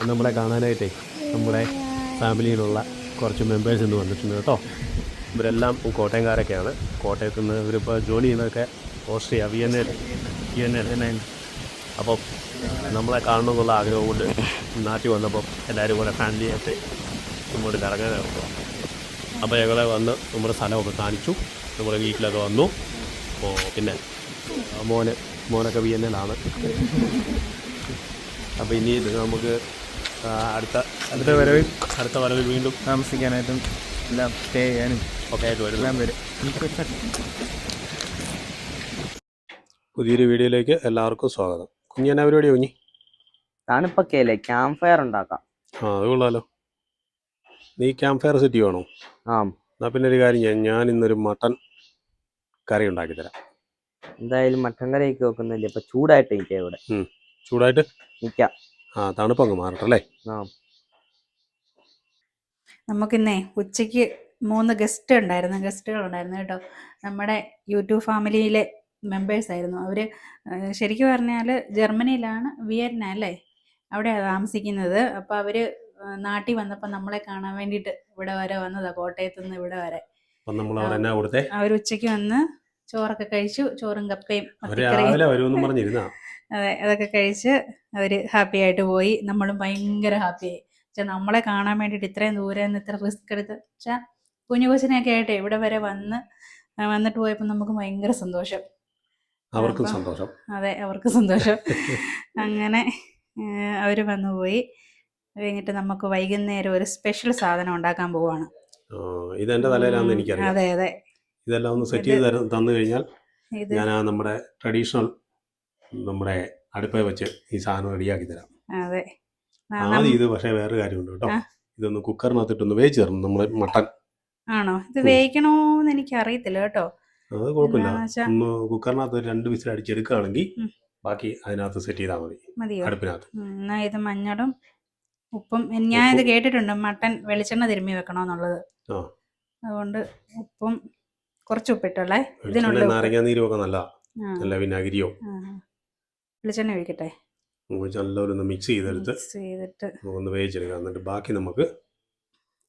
നമ്മളെ കാണാനായിട്ടേ നമ്മുടെ ഫാമിലിയിലുള്ള കുറച്ച് മെമ്പേഴ്സ് ഇന്ന് വന്നിട്ടുണ്ട് കേട്ടോ. ഇവരെല്ലാം കോട്ടയംകാരൊക്കെയാണ്. കോട്ടയത്ത് നിന്ന് ഇവരിപ്പോൾ ജോലി ചെയ്യുന്നതൊക്കെ ഓസ്ട്രിയ വിയന്നയിൽ. അപ്പോൾ നമ്മളെ കാണണമെന്നുള്ള ആഗ്രഹം കൊണ്ട് നാട്ടിൽ വന്നപ്പോൾ എല്ലാവരും കൂടെ ഫാമിലിയായിട്ട് ഇങ്ങോട്ട് കറങ്ങാൻ ഇറങ്ങുക. അപ്പോൾ ഞങ്ങളെ വന്ന് നമ്മുടെ സ്ഥലമൊക്കെ കാണിച്ചു, നമ്മുടെ വീട്ടിലൊക്കെ വന്നു. അപ്പോൾ പിന്നെ മോനൊക്കെ വിയന്നയിലാണ്. അപ്പോൾ ഇനി നമുക്ക് അടുത്ത വരവിൽ വീണ്ടും താമസിക്കാനായിട്ടും എല്ലാം സ്റ്റേ ചെയ്യാനും ഒക്കെ ആയിട്ട് എല്ലാം വരും. പുതിയൊരു വീഡിയോയിലേക്ക് എല്ലാവർക്കും സ്വാഗതം. കുഞ്ഞിനെ പരിപാടി കുഞ്ഞി തണുപ്പൊക്കെ അല്ലേ, ക്യാമ്പ് ഫയർ ഉണ്ടാക്കാം. അത് കൊള്ളാലോ. നീ ക്യാമ്പ് ഫയർ സെറ്റ് ചെയ്യുവാണോ? ആ, എന്നാൽ പിന്നെ ഒരു കാര്യം ഞാൻ ഇന്നൊരു മട്ടൻ കറി ഉണ്ടാക്കി തരാം. എന്തായാലും മട്ടൻ കറിയൊക്കെ വെക്കുന്നില്ലേ, അപ്പൊ ചൂടായിട്ട് നിൽക്കാം ഇവിടെ. ചൂടായിട്ട് നിൽക്കാം. തണുപ്പങ്ങ് മാറട്ടല്ലേ. ആ, നമുക്കിന്നേ ഉച്ചയ്ക്ക് 3 ഗസ്റ്റുകളുണ്ടായിരുന്നു കേട്ടോ. നമ്മുടെ യൂട്യൂബ് ഫാമിലിയിലെ മെമ്പേഴ്സ് ആയിരുന്നു. അവർ ശരിക്കും പറഞ്ഞാൽ ജർമ്മനിയിലാണ്, വിയന്ന അല്ലേ, അവിടെയാണ് താമസിക്കുന്നത്. അപ്പോൾ അവർ നാട്ടിൽ വന്നപ്പോൾ നമ്മളെ കാണാൻ വേണ്ടിയിട്ട് ഇവിടെ വരെ വന്നതാണ്, കോട്ടയത്തു നിന്ന് ഇവിടെ വരെ. അവർ ഉച്ചയ്ക്ക് വന്ന് ചോറൊക്കെ കഴിച്ചു. ചോറും കപ്പയും അതെ, അതൊക്കെ കഴിച്ച് അവർ ഹാപ്പി ആയിട്ട് പോയി. നമ്മളും ഭയങ്കര ഹാപ്പിയായി. പക്ഷെ നമ്മളെ കാണാൻ വേണ്ടിയിട്ട് ഇത്രയും ദൂരെ നിന്ന് ഇത്ര റിസ്ക് എടുത്ത് വെച്ചാൽ കുഞ്ഞു കൊച്ചിനെയൊക്കെ ആയിട്ട് ഇവിടെ വരെ വന്നിട്ട് പോയപ്പോൾ നമുക്ക് ഭയങ്കര സന്തോഷം. അവർക്കും സന്തോഷം. അതെ, അവർക്ക് സന്തോഷം. അങ്ങനെ അവർ വന്നു പോയി. കഴിഞ്ഞിട്ട് നമുക്ക് വൈകുന്നേരം ഒരു സ്പെഷ്യൽ സാധനം ഉണ്ടാക്കാൻ പോവാണ്. ഇതെന്റെ തലയിലാണെന്ന് എനിക്കറിയാം. അതെ അതെ, ഇതെല്ലാം ഒന്ന് സെറ്റ് ചെയ്ത് തന്നു കഴിഞ്ഞാൽ ഞാൻ നമ്മുടെ ട്രഡീഷണൽ നമ്മുടെ അടുപ്പിൽ വെച്ച് ഈ സാധനം റെഡിയാക്കി തരാം. അതെ, ആദ്യം ഇത് പക്ഷേ വേറൊരു കാര്യമുണ്ട് കേട്ടോ. ഇതൊന്ന് കുക്കറിനകത്തിട്ടൊന്ന് വേവിച്ച് തരണം നമ്മുടെ മട്ടൻ. ആണോ? ഇത് വേവിക്കണോന്ന് എനിക്ക് അറിയത്തില്ല കേട്ടോ. അത് കുഴപ്പമില്ല. ഒന്ന് കുക്കറിനകത്ത് 2 വിസിൽ അടിച്ചെടുക്കുകയാണെങ്കിൽ ബാക്കി അതിനകത്ത് സെറ്റ് ചെയ്താൽ മതി, അടുപ്പിനകത്ത്. എന്നാ ഇത് മഞ്ഞളും ഉപ്പും, ഞാൻ ഇത് കേട്ടിട്ടുണ്ട് മട്ടൻ വെളിച്ചെണ്ണ തിരുമ്മി വെക്കണമെന്നുള്ളത്. അതുകൊണ്ട് ഉപ്പും കുറച്ച് ഉപ്പിട്ടല്ലേ. ഇതിനുള്ള നാരങ്ങാനീരും നല്ല വിനാഗിരിയോ വെളിച്ചെണ്ണ ഒഴിക്കട്ടെ. നല്ലൊരു മിക്സ് ചെയ്തിട്ട് ഒന്ന് വേവിച്ചെടുക്കാം. എന്നിട്ട് ബാക്കി നമുക്ക്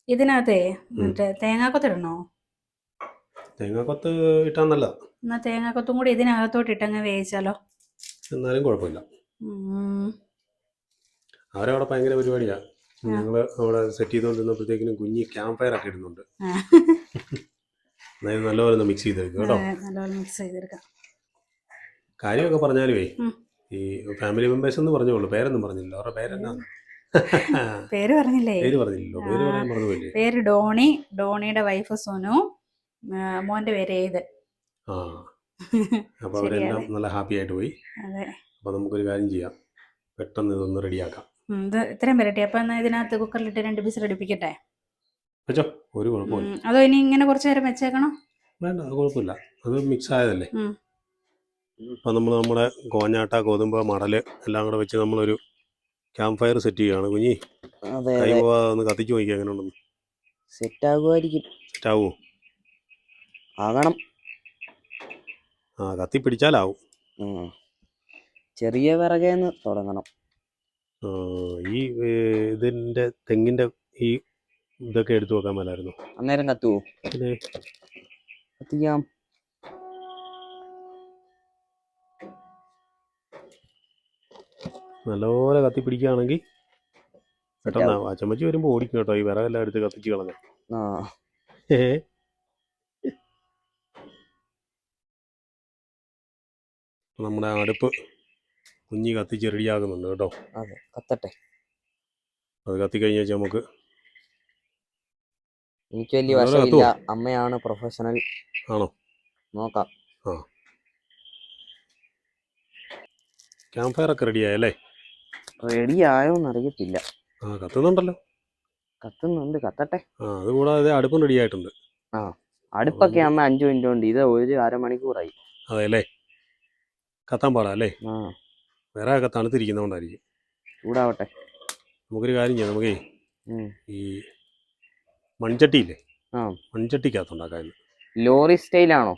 ഇതിനകത്തേ മറ്റേ തേങ്ങാക്കൊത്തിടണോ? തേങ്ങാക്കൊത്ത് ഇട്ടാൽ നല്ലതാ. എന്നാ തേങ്ങാക്കൊത്തും കൂടി ഇതിനകത്തോട്ട് ഇട്ടങ്ങ് വേവിച്ചാലോ? എന്നാലും കുഴപ്പമില്ല. അവരവിടെ ഭയങ്കര പരിപാടിയാ. ഞങ്ങള് അവിടെ സെറ്റ് ചെയ്തോണ്ടിരുന്നപ്പോഴത്തേക്കിനും കുഞ്ഞി ക്യാമ്പ് ഫയർ ഒക്കെ ഇടുന്നുണ്ട്. നല്ലപോലെ മിക്സ് ചെയ്തെടുക്കും കേട്ടോ. നല്ലപോലെ മിക്സ് ചെയ്തെടുക്കാം. കാര്യമൊക്കെ പറഞ്ഞാലുവേ, ഈ ഫാമിലി മെമ്പേഴ്സ് എന്ന് പറഞ്ഞോളൂ, പേരൊന്നും പറഞ്ഞില്ല. അവരുടെ പേരെന്നാ? പേര് പറഞ്ഞില്ലേ? പേര് പറഞ്ഞില്ലല്ലോ. പേര് പറയാൻ മറന്നുപോയില്ലേ? പേര് ഡോണിയുടെ വൈഫ് സുനു, മോന്റെ പേര് ഏത്. അപ്പൊ അവരെല്ലാം നല്ല ഹാപ്പി ആയിട്ട് പോയി. അപ്പൊ നമുക്കൊരു കാര്യം ചെയ്യാം, പെട്ടെന്ന് ഇതൊന്ന് റെഡിയാക്കാം. ഇത് ഇത്രയും വരട്ടെ. അപ്പൊ എന്നാ ഇതിനകത്ത് കുക്കറിലിട്ട് 2 വിസിൽ അടുപ്പിക്കട്ടെ? വെച്ചോ, ഒരു കുഴപ്പമില്ല. അതോ ഇനി ഇങ്ങനെ കുറച്ചു നേരം വെച്ചേക്കണോ? വേണ്ട, അത് കുഴപ്പമില്ല. അത് മിക്സ് ആയതല്ലേ. ഇപ്പൊ നമ്മുടെ കോഞ്ഞാട്ട, ഗോതമ്പ്, മടല് എല്ലാം കൂടെ വെച്ച് നമ്മളൊരു ക്യാമ്പ് ഫയർ സെറ്റ് ചെയ്യുകയാണ്. കുഞ്ഞി കൈ പോവാന്ന് കത്തിച്ച് നോക്കിയാൽ എങ്ങനെ ഉണ്ടെന്ന്. സെറ്റ് ആകുമായിരിക്കും. സെറ്റ് ആവുമോ? ആകണം. കത്തി പിടിച്ചാലാവും. ചെറിയ വിറകേന്ന് തുടങ്ങണം. ഈ ഇതിന്റെ തെങ്ങിന്റെ ഈ ഇതൊക്കെ എടുത്തു വെക്കാൻ മേലായിരുന്നു. അന്നേരം കത്തുവോ? പിന്നെ കത്തിക്കാം. നല്ലപോലെ കത്തി പിടിക്കുകയാണെങ്കിൽ പെട്ടെന്ന് അച്ചമ്മച്ചി വരുമ്പോ ഓടിക്കും കേട്ടോ. ഈ വിറകെല്ലാം എടുത്ത് കത്തിച്ച് കളഞ്ഞ. നമ്മുടെ അടുപ്പ് കുഞ്ഞി കത്തിച്ച് റെഡിയാകുന്നുണ്ട് കേട്ടോ. അതെ, കത്തട്ടെ. അത് കത്തിക്കഴിഞ്ഞാൽ നമുക്ക്, എനിക്ക് വലിയ വശമില്ല, അമ്മയാണ് പ്രൊഫഷണൽ. ആണോ? നോക്കാം. ക്യാമ്പ് ഫയർ ഒക്കെ റെഡിയായല്ലേ? റെഡി ആയോന്ന് അറിയത്തില്ല. കത്തുന്നുണ്ടല്ലോ. കത്തുന്നുണ്ട്, കത്തട്ടെ. അതുകൂടാതെ അടുപ്പും റെഡി ആയിട്ടുണ്ട്. അടുപ്പൊക്കെ അമ്മ 5 മിനിറ്റ് കൊണ്ട്, ഇത് ഒരു അരമണിക്കൂറായി. അതെ അല്ലേ? കത്താൻ പാടാ അല്ലേ? വേറെ ഒക്കെ തണുത്തിരിക്കുന്നതുകൊണ്ടായിരിക്കും. ചൂടാവട്ടെ. നമുക്കൊരു കാര്യം ചെയ്യാം. നമുക്കേ ഈ മൺചട്ടിയില്ലേ, മൺചട്ടിക്കകത്തുണ്ടാക്കാൻ. ലോറി സ്റ്റൈലാണോ?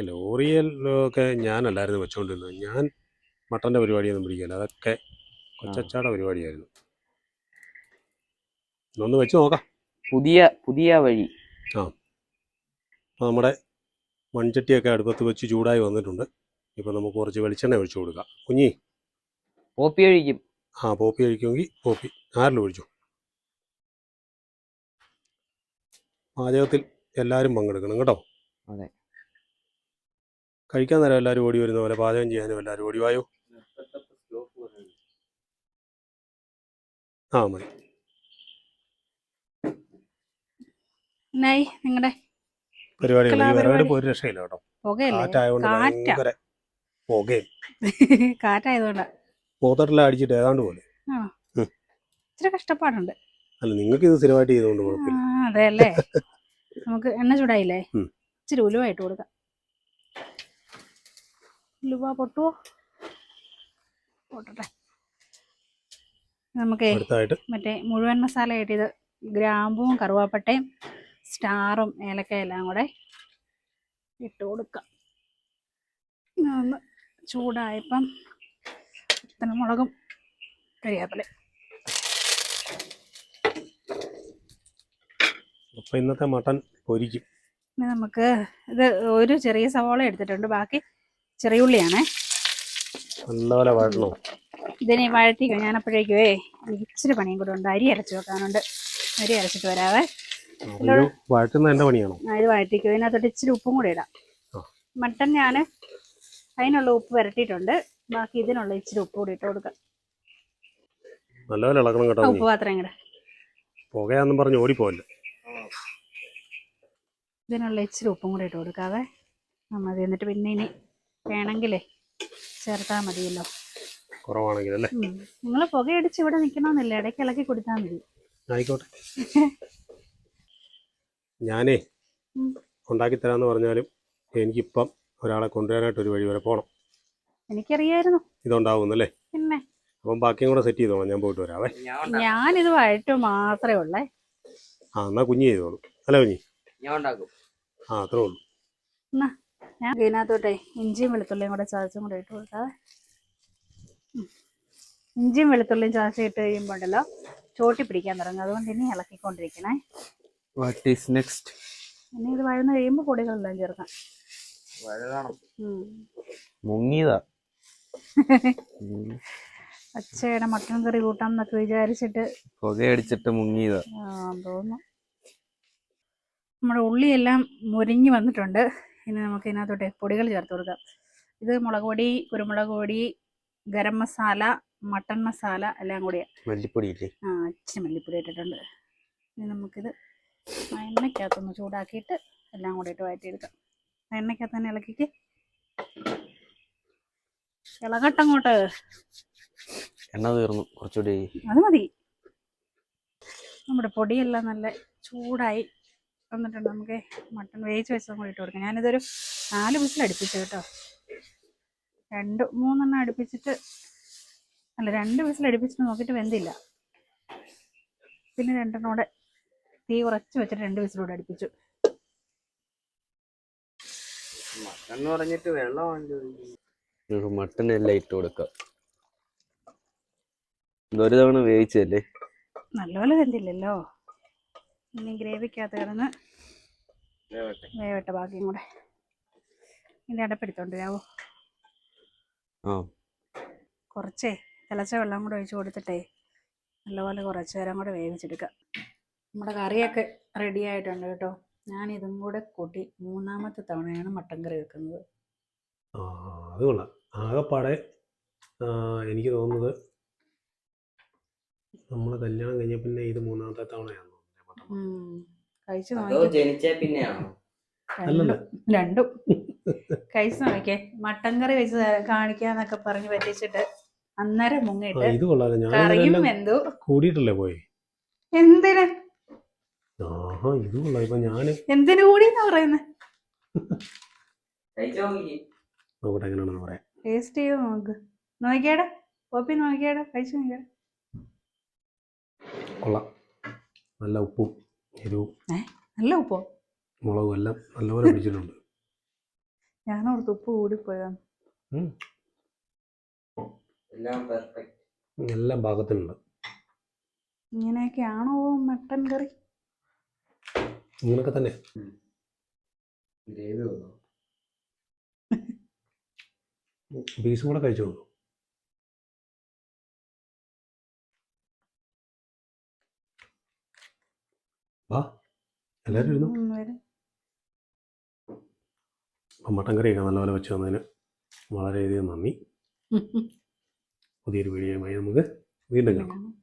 ലോറിയലൊക്കെ ഞാനല്ലായിരുന്നു വെച്ചോണ്ടിരുന്നത്. ഞാൻ മട്ടൻ്റെ പരിപാടിയൊന്നും പിടിക്കില്ല. അതൊക്കെ കൊച്ചച്ചാടെ പരിപാടിയായിരുന്നു. ഒന്ന് വെച്ച് നോക്കാം. പുതിയ വഴി. അപ്പോൾ നമ്മുടെ മൺചട്ടിയൊക്കെ അടുപ്പത്ത് വെച്ച് ചൂടായി വന്നിട്ടുണ്ട്. ഇപ്പോൾ നമുക്ക് കുറച്ച് വെളിച്ചെണ്ണ ഒഴിച്ചു കൊടുക്കാം. കുഞ്ഞി പോപ്പി ഒഴിക്കും. പോപ്പി ഒഴിക്കുമെങ്കിൽ പോപ്പി ആരിലും ഒഴിച്ചു. പാചകത്തിൽ എല്ലാവരും പങ്കെടുക്കണം കേട്ടോ. അതെ. കഴിക്കാൻ നേരം എല്ലാവരും ഓടി വരുന്ന പോലെ പാചകം ചെയ്യാനും എല്ലാവരും ഓടി വായോ. മതി. നിങ്ങളുടെ പരിപാടി വിറകടുപ്പ് ഒരു രക്ഷയില്ല കേട്ടോ. കാറ്റായതുകൊണ്ട് ഭയങ്കര പുകയും. കാറ്റായതുകൊണ്ടാ പോത്തട്ടെല്ലാം അടിച്ചിട്ട് ഏതാണ്ട് പോലെ. ഇച്ചിരി കഷ്ടപ്പാടുണ്ട്. അല്ല, നിങ്ങൾക്ക് ഇത് സ്ഥിരമായിട്ട് ചെയ്തുകൊണ്ട് കുഴപ്പമില്ല. അതെ അല്ലേ. നമുക്ക് എണ്ണ ചൂടായില്ലേ, ഇച്ചിരി ഉലുവായിട്ട് കൊടുക്കാം. ഉലുവ പൊട്ടുവോ? പൊട്ടട്ടെ. നമുക്ക് മറ്റേ മുഴുവൻ മസാല ആയിട്ട് ഇത് ഗ്രാമ്പും കറുവാപ്പട്ടയും സ്റ്റാറും ഏലക്കയെല്ലാം കൂടെ ഇട്ട് കൊടുക്കാം. ഒന്ന് ചൂടായപ്പം മുളകും കരിയാപ്പില. അപ്പം ഇന്നത്തെ മട്ടൻ പൊരിക്കും. ഇനി നമുക്ക് ഇത് ഒരു ചെറിയ സവാള എടുത്തിട്ടുണ്ട്, ബാക്കി ചെറിയ ഉള്ളിയാണേ. നല്ലപോലെ വഴറ്റണോ? ഇതിനെ വഴറ്റിക്കോ. ഞാൻ അപ്പോഴേക്കുവേ എനിക്ക് ഇച്ചിരി പണിയും കൂടെ ഉണ്ട്. അരി അരച്ച് വെക്കാനുണ്ട്. അരി അരച്ചിട്ട് വരാവേ. വഴറ്റുന്ന എന്റെ പണിയാണോ? ഇത് വഴറ്റിക്കോ. ഇതിനകത്തോട്ട് ഇച്ചിരി ഉപ്പും കൂടെ ഇടാം. മട്ടൻ ഞാൻ അതിനുള്ള ഉപ്പ് വരട്ടിയിട്ടുണ്ട്. ബാക്കി ഇതിനുള്ള ഇച്ചിരി ഉപ്പ് കൂടി ഇട്ട് കൊടുക്കാം. നല്ലപോലെ ഇളക്കണം കേട്ടോ. ഉപ്പ് പാത്രം കൂടെ പുകയാന്നും പറഞ്ഞ് ഓടിപ്പോവല്ലോ. ഇതിനുള്ള ഇച്ചിരി ഉപ്പും കൂടെ ഇട്ട് കൊടുക്കാവേ. മതി. എന്നിട്ട് പിന്നെ ഇനി വേണമെങ്കിലേ ചേർത്താൽ മതിയല്ലോ, കുറവാണെങ്കിൽ അല്ലേ. നിങ്ങൾ പുകയടിച്ച് ഇവിടെ നിൽക്കണമെന്നില്ല, ഇടയ്ക്ക് ഇളക്കി കൊടുത്താൽ മതി. ആയിക്കോട്ടെ. ഞാനേ ഉണ്ടാക്കി തരാമെന്ന് പറഞ്ഞാലും എനിക്കിപ്പം ഒരാളെ കൊണ്ടുവരാനായിട്ട് ഒരു വഴി വരെ പോകണം. എനിക്കറിയായിരുന്നു ഇതുണ്ടാവുന്നല്ലേ. പിന്നെ അപ്പം ബാക്കിയും കൂടെ സെറ്റ് ചെയ്തോളാം. ഞാൻ പോയിട്ട് വരാവേ. ഞാനിത് വഴറ്റ് മാത്രമേ ഉള്ളേ. എന്നാ കുഞ്ഞ് ചെയ്തോളൂ. അല്ല കുഞ്ഞി? ഞാൻ ഉണ്ടാക്കും. അത്രേ ഉള്ളൂ. എന്നാ ഞാൻ ഇതിനകത്തോട്ടെ ഇഞ്ചിയും വെളുത്തുള്ളിയും കൂടെ ചതച്ചും കൂടെ ഇട്ട് കൊടുക്കാവേ. ഇഞ്ചിയും വെളുത്തുള്ളിയും ചതച്ചിട്ട് കഴിയുമ്പോൾ ഉണ്ടല്ലോ ചോട്ടി പിടിക്കാൻ തുടങ്ങും. അതുകൊണ്ട് ഇനി ഇളക്കിക്കൊണ്ടിരിക്കണേ. What is next? ഇനി ഇത് വഴന്ന് കഴിയുമ്പോൾ പൊടികളെല്ലാം ചേർക്കാം. മുങ്ങിയതാ. അച്ഛയുടെ മട്ടൻ കറി കൂട്ടാം എന്നൊക്കെ വിചാരിച്ചിട്ട് പുകയടിച്ചിട്ട് മുങ്ങിയതാ തോന്നുന്നു. നമ്മുടെ ഉള്ളിയെല്ലാം മുരിഞ്ഞ് വന്നിട്ടുണ്ട്. ഇനി നമുക്ക് ഇതിനകത്തോട്ടെ പൊടികൾ ചേർത്ത് കൊടുക്കാം. ഇത് മുളക് പൊടി, കുരുമുളക് പൊടി, ഗരം മസാല, മട്ടൻ മസാല എല്ലാം കൂടിയാണ്. മല്ലിപ്പൊടി ഇല്ലേ? ഇച്ചിരി മല്ലിപ്പൊടി ഇട്ടിട്ടുണ്ട്. ഇനി നമുക്കിത് എണ്ണയ്ക്കകത്തൊന്ന് ചൂടാക്കിയിട്ട് എല്ലാം കൂടെ ഇട്ട് വഴറ്റിയെടുക്കാം. എണ്ണയ്ക്കകത്ത് തന്നെ ഇളക്കിക്ക്. ഇളകട്ടങ്ങോട്ട്. എണ്ണ തീർന്നു. കുറച്ചുകൂടി അത് മതി. നമ്മുടെ പൊടിയെല്ലാം നല്ല ചൂടായി വന്നിട്ടുണ്ട്. നമുക്ക് മട്ടൺ വേവിച്ച് വെച്ചതും കൂടി ഇട്ട് കൊടുക്കാം. ഞാനിതൊരു 4 വിസിൽ അടുപ്പിച്ചു കേട്ടോ. 2-3 അടുപ്പിച്ചിട്ട് അല്ല 2 വിസിൽ അടുപ്പിച്ചിട്ട് നോക്കിയിട്ട് വെന്തില്ല. പിന്നെ 2 കൂടെ തീ കുറച്ച് വെച്ചിട്ട് 2 വിസിലൂടെ അടുപ്പിച്ചു. മട്ടൺ പറഞ്ഞിട്ട് മട്ടൺ എല്ലാം ഇട്ട് കൊടുക്കാം. ഒരു തവണ വേവിച്ചല്ലേ, നല്ലപോലെ വെന്തില്ലല്ലോ. ഇനി ഗ്രേവിക്കകത്ത് കിടന്ന് വേവട്ടെ ബാക്കിയും കൂടെ. ഇതിൻ്റെ അടപ്പെടുത്തോണ്ടിരാവോ? കുറച്ചേ തിളച്ച വെള്ളം കൂടെ ഒഴിച്ച് കൊടുത്തിട്ടേ നല്ലപോലെ കുറച്ച് നേരം കൂടെ വേവിച്ചെടുക്കാം. നമ്മുടെ കറിയൊക്കെ റെഡി ആയിട്ടുണ്ട് കേട്ടോ. ഞാനിതും കൂടെ കൂട്ടി 3ാമത്തെ തവണയാണ് മട്ടൻ കറി വെക്കുന്നത്. അത് കൊള്ളാം. ആകെപ്പാടെ എനിക്ക് തോന്നുന്നത് നമ്മൾ കല്യാണം കഴിഞ്ഞ പിന്നെ ഇത് 3ാമത്തെ തവണയാണ്. കഴിച്ചു നോക്കി. രണ്ടും കഴിച്ചു നോക്കിയേ. മട്ടൻ കറി വെച്ച് കാണിക്കാന്നൊക്കെ പറഞ്ഞ് പറ്റിച്ചിട്ട് അന്നേരം മുങ്ങിട്ട് ഇത് കൊള്ളാം. കറിയും വെന്തു. കൂടിയിട്ടല്ലേ പോയി? എന്തിന്? ഇത് കൊള്ളാം. ഇപ്പൊ ഞാന് എന്തിനു കൂടിയെന്നാ പറയുന്നത്? നോക്കട്ടെ എങ്ങനെയാണെന്ന് പറയാം. ടേസ്റ്റ് ചെയ്ത് നോക്ക്. നോക്കിയാടാ പോപ്പി, നോക്കിയാടാ കഴിച്ചു നോക്കിയാടാ. കൊള്ളാം. നല്ല ഉപ്പും എരിവും നല്ല ഉപ്പോ മുളകും എല്ലാം നല്ലപോലെ പിടിച്ചിട്ടുണ്ട്. ഞാനോർത്ത് ഉപ്പ് കൂടിപ്പോയതാണ്. എല്ലാം പെർഫെക്റ്റ്. എല്ലാം പാകത്തിനുണ്ട്. ഇങ്ങനെയൊക്കെയാണോ മട്ടൻ കറി? ഇങ്ങനൊക്കെ തന്നെ. ഗ്രേവി വന്നോ? പീസും കൂടെ കഴിച്ചോളൂ. വാ, എല്ലാവരും ഇരുന്നു. വരും. അപ്പം മട്ടൻ കറിയൊക്കെ നല്ലപോലെ വെച്ച് തന്നതിന് വളരെയധികം നന്ദി. പുതിയൊരു വീഡിയോയുമായി നമുക്ക് വീണ്ടും കാണാം.